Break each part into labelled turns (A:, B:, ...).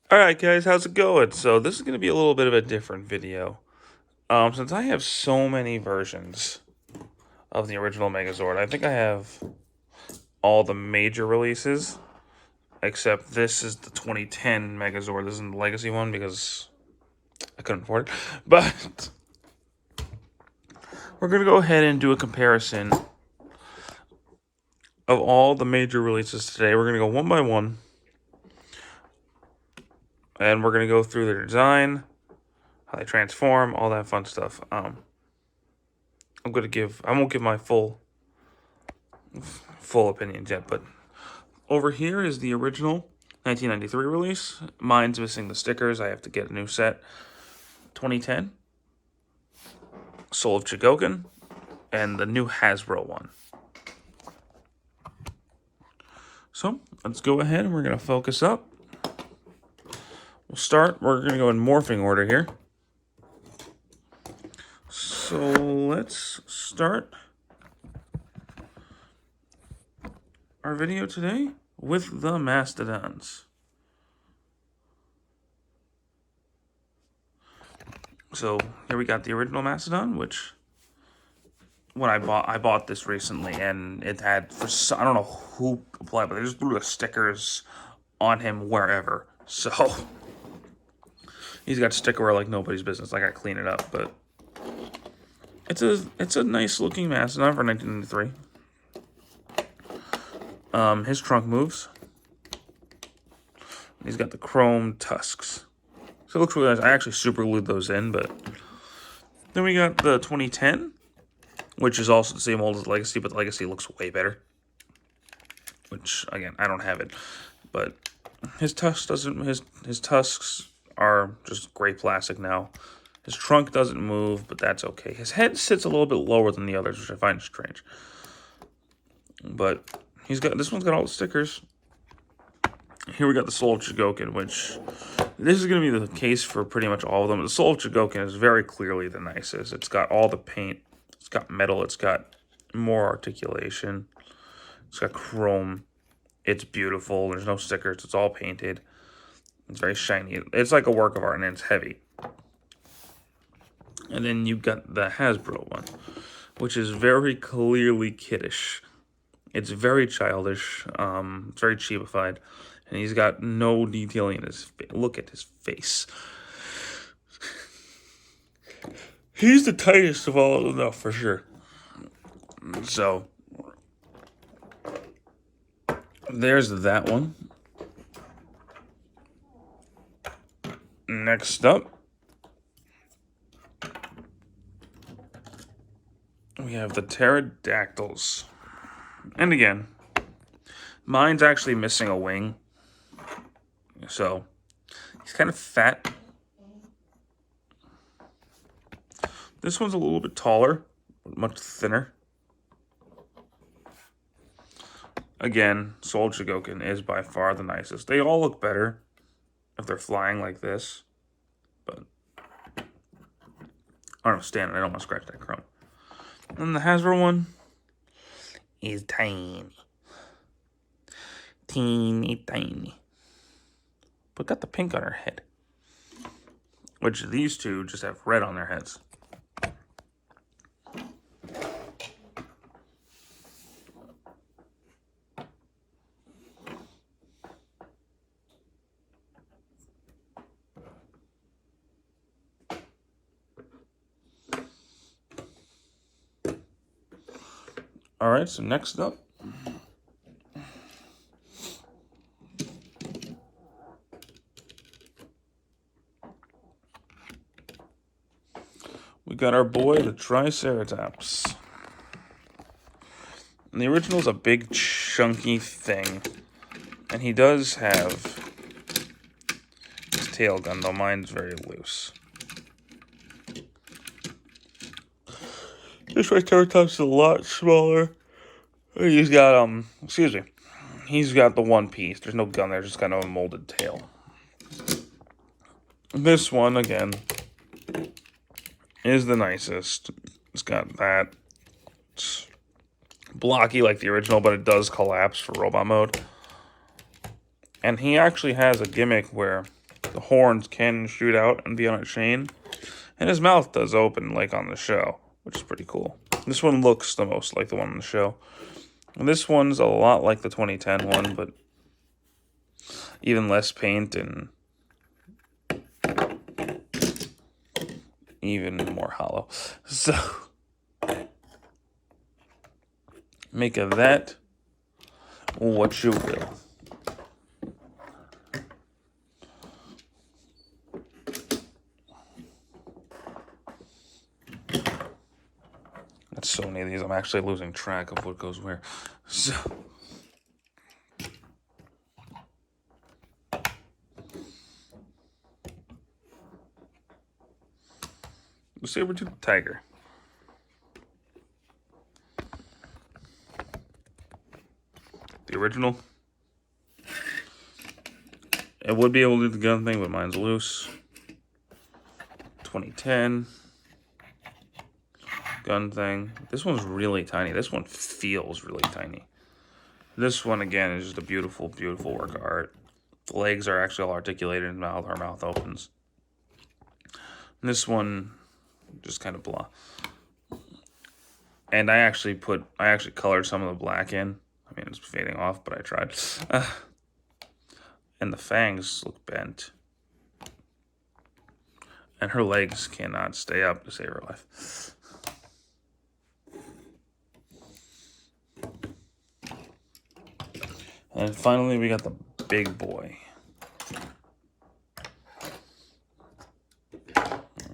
A: Alright guys, how's it going? So this is going to be a little bit of a different video. Since I have so many versions of the original Megazord, I think I have all the major releases, except this is the 2010 Megazord. This isn't the Legacy one because I couldn't afford it. But we're going to go ahead and do a comparison of all the major releases today. We're going to go one by one, and we're going to go through their design, how they transform, all that fun stuff. I won't give my full opinions yet, but over here is the original 1993 release. Mine's missing the stickers. I have to get a new set. 2010, Soul of Chogokin, and the new Hasbro one. So let's go ahead and we're going to focus up. We're going to go in morphing order here. So let's start our video today with the Mastodons. So here we got the original Mastodon, which when I bought this recently, and it had, I don't know who applied, but they just threw the stickers on him wherever. So he's got stickerware like nobody's business. I gotta clean it up, but it's a nice looking Mastodon for 1993. His trunk moves. He's got the chrome tusks. So it looks really nice. I actually super glued those in, but then we got the 2010, which is also the same old as the Legacy, but the Legacy looks way better. Which again, I don't have it, but his tusks are just gray plastic now. His trunk doesn't move, but that's okay. His head sits a little bit lower than the others, which I find strange. But this one's got all the stickers. Here we got the Soul of Chogokin, which this is going to be the case for pretty much all of them. The Soul of Chogokin is very clearly the nicest. It's got all the paint. It's got metal. It's got more articulation. It's got chrome. It's beautiful. There's no stickers. It's all painted. It's very shiny. It's like a work of art, and it's heavy. And then you've got the Hasbro one, which is very clearly kiddish. It's very childish. It's very cheapified. And he's got no detailing in his face. Look at his face. He's the tightest of all of them, though, for sure. So, there's that one. Next up, we have the pterodactyls. And again, mine's actually missing a wing. So, he's kind of fat. This one's a little bit taller, but much thinner. Again, Soul Chogokin is by far the nicest. They all look better if they're flying like this. But, I don't know, standing, I don't want to scratch that chrome. And the Hasbro one is tiny. Teeny tiny. But got the pink on her head. Which these two just have red on their heads. Alright, so next up, we got our boy, the Triceratops. And the original is a big, chunky thing. And he does have his tail gun, though mine's very loose. This Triceratops is a lot smaller. He's got, he's got the one piece. There's no gun there, just kind of a molded tail. This one, again, is the nicest. It's got that. It's blocky like the original, but it does collapse for robot mode. And he actually has a gimmick where The horns can shoot out and be on a chain. And his mouth does open like on the show, which is pretty cool. This one looks the most like the one on the show. And this one's a lot like the 2010 one, but even less paint and even more hollow. So, make of that what you will. That's so many of these, I'm actually losing track of what goes where. So, the saber-toothed tiger. The original. It would be able to do the gun thing, but mine's loose. 2010. Gun thing. This one's really tiny. This one feels really tiny. This one, again, is just a beautiful, beautiful work of art. The legs are actually all articulated in mouth. Her mouth opens. And this one, just kind of blah. And I actually colored some of the black in. I mean, it's fading off, but I tried. And the fangs look bent. And her legs cannot stay up to save her life. And finally, we got the big boy.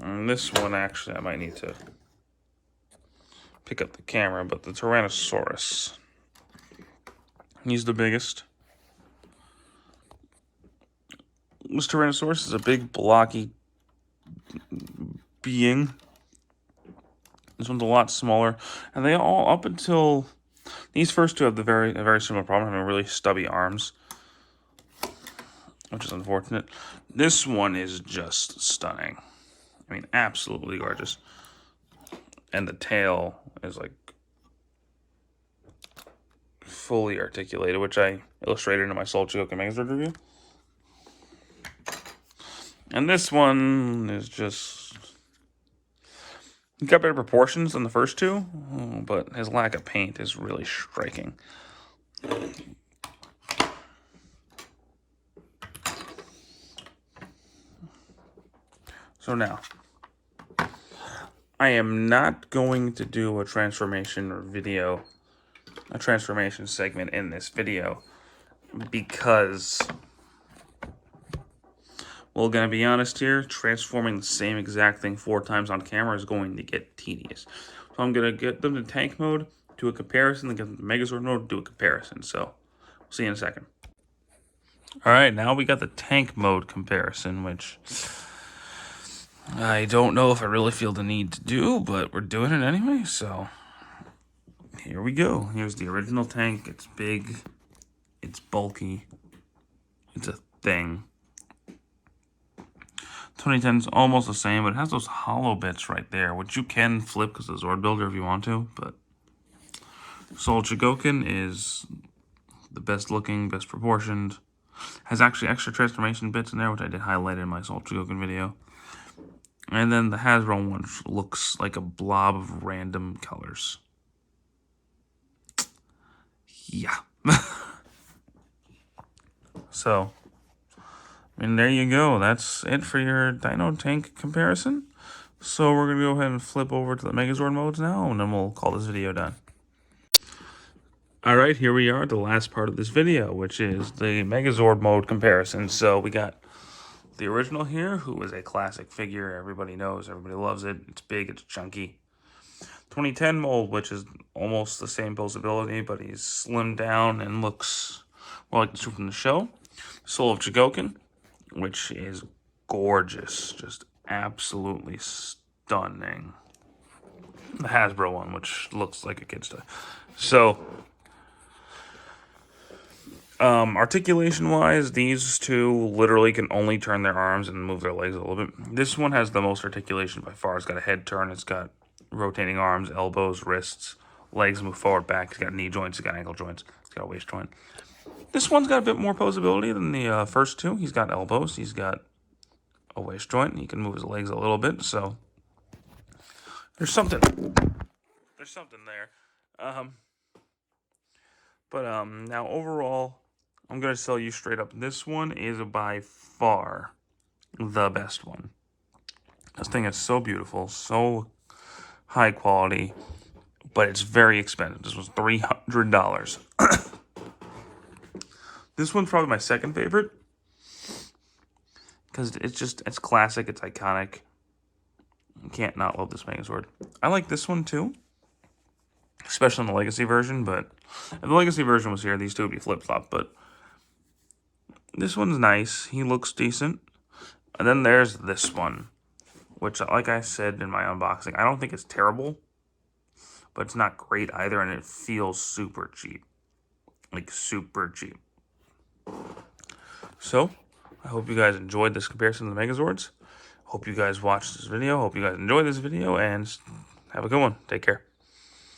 A: And this one, actually, I might need to pick up the camera, but the Tyrannosaurus. He's the biggest. This Tyrannosaurus is a big, blocky being. This one's a lot smaller. And they all, up until... These first two have a very similar problem, having really stubby arms, which is unfortunate. This one is just stunning. I mean, absolutely gorgeous. And the tail is like fully articulated, which I illustrated in my Soul Chigoku Megazord review. And this one is just... He's got better proportions than the first two, but his lack of paint is really striking. So now, I am not going to do a transformation segment in this video, because, well, gonna be honest here, transforming the same exact thing 4 times on camera is going to get tedious. So I'm gonna get them to tank mode, do a comparison, then get them to Megazord mode, do a comparison. So, we'll see you in a second. Alright, now we got the tank mode comparison, which I don't know if I really feel the need to do, but we're doing it anyway, so here we go. Here's the original tank. It's big, it's bulky, it's a thing. 2010 is almost the same, but it has those hollow bits right there, which you can flip because it's a Zord builder if you want to, but Soul Chigoku is the best looking, best proportioned. Has actually extra transformation bits in there, which I did highlight in my Soul Chigoku video. And then the Hasbro one looks like a blob of random colors. Yeah. So, and there you go. That's it for your Dino Tank comparison. So we're going to go ahead and flip over to the Megazord modes now, and then we'll call this video done. Alright, here we are, the last part of this video, which is the Megazord mode comparison. So we got the original here, who is a classic figure. Everybody knows, everybody loves it. It's big, it's chunky. 2010 mold, which is almost the same posability, but he's slimmed down and looks more like the suit from the show. Soul of Chigoku, which is gorgeous, just absolutely stunning. The Hasbro one, which looks like a kid's toy. So, articulation-wise, these two literally can only turn their arms and move their legs a little bit. This one has the most articulation by far. It's got a head turn, it's got rotating arms, elbows, wrists, legs move forward, back. It's got knee joints, it's got ankle joints, it's got a waist joint. This one's got a bit more posability than the first two. He's got elbows, he's got a waist joint. He can move his legs a little bit, so there's something there. Now overall, I'm gonna tell you straight up, this one is by far the best one. This thing is so beautiful, so high quality, but it's very expensive. This was $300. This one's probably my second favorite because it's classic, it's iconic. You can't not love this Megazord. I like this one too, especially in the Legacy version, but if the Legacy version was here, these two would be flip-flop, but this one's nice. He looks decent. And then there's this one, which, like I said in my unboxing, I don't think it's terrible, but it's not great either, and it feels super cheap. Like, super cheap. So, I hope you guys enjoyed this comparison of the Megazords. Hope you guys watched this video. Hope you guys enjoyed this video, and have a good one. Take care.